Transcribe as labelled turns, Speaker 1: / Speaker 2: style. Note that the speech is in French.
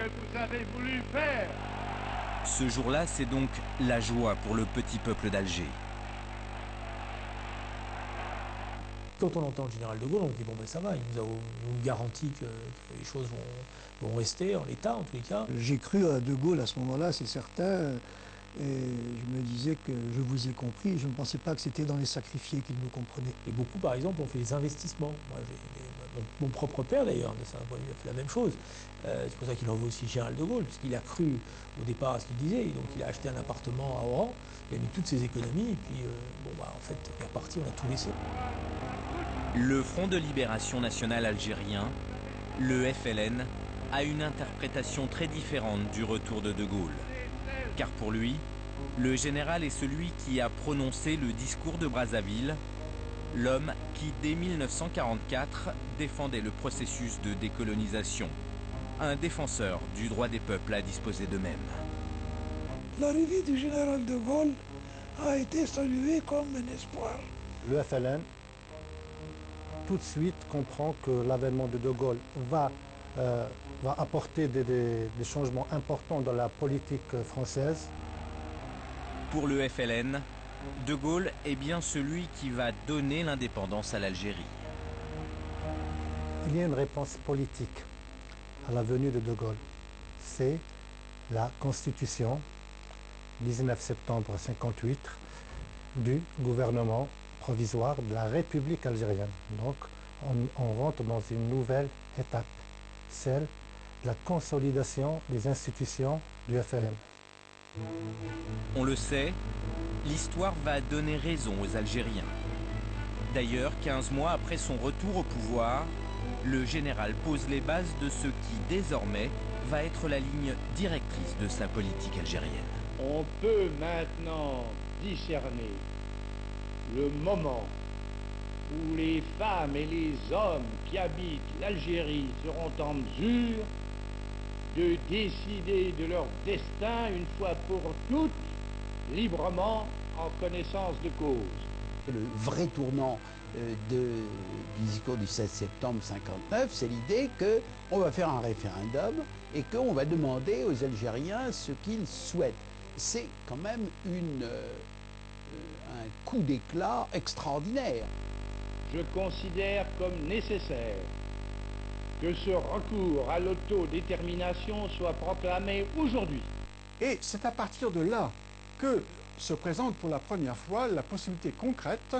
Speaker 1: vous avez voulu faire.
Speaker 2: Ce jour-là, c'est donc la joie pour le petit peuple d'Alger.
Speaker 3: Quand on entend le général de Gaulle, on se dit bon ben ça va, il nous garantit que les choses vont rester en l'état en tous les cas.
Speaker 4: J'ai cru à de Gaulle à ce moment-là, c'est certain, et je me disais que je vous ai compris, je ne pensais pas que c'était dans les sacrifiés qu'il nous comprenait.
Speaker 3: Et beaucoup par exemple ont fait des investissements. Moi, mon propre père d'ailleurs, de ça, il a fait la même chose. C'est pour ça qu'il en veut aussi général de Gaulle, parce qu'il a cru au départ à ce qu'il disait, et donc il a acheté un appartement à Oran, il a mis toutes ses économies, et puis en fait on est reparti, on a tout laissé.
Speaker 2: Le Front de Libération Nationale Algérien, le FLN, a une interprétation très différente du retour de Gaulle. Car pour lui, le général est celui qui a prononcé le discours de Brazzaville, l'homme qui, dès 1944, défendait le processus de décolonisation, un défenseur du droit des peuples à disposer d'eux-mêmes.
Speaker 5: L'arrivée du général de Gaulle a été saluée comme un espoir.
Speaker 6: Le FLN, tout de suite, comprend que l'avènement de Gaulle va apporter des changements importants dans la politique française.
Speaker 2: Pour le FLN, De Gaulle est bien celui qui va donner l'indépendance à l'Algérie.
Speaker 6: Il y a une réponse politique à la venue de Gaulle. C'est la Constitution, 19 septembre 1958, du gouvernement provisoire de la République algérienne. Donc, on rentre dans une nouvelle étape, celle de la consolidation des institutions du FLN.
Speaker 2: On le sait, l'histoire va donner raison aux Algériens. D'ailleurs, 15 mois après son retour au pouvoir, le général pose les bases de ce qui, désormais, va être la ligne directrice de sa politique algérienne.
Speaker 1: On peut maintenant discerner le moment où les femmes et les hommes qui habitent l'Algérie seront en mesure de décider de leur destin une fois pour toutes, librement, en connaissance de cause.
Speaker 7: Le vrai tournant du discours du 16 septembre 1959, c'est l'idée qu'on va faire un référendum et qu'on va demander aux Algériens ce qu'ils souhaitent. C'est quand même un coup d'éclat extraordinaire.
Speaker 1: Je considère comme nécessaire que ce recours à l'autodétermination soit proclamé aujourd'hui.
Speaker 8: Et c'est à partir de là que se présente pour la première fois la possibilité concrète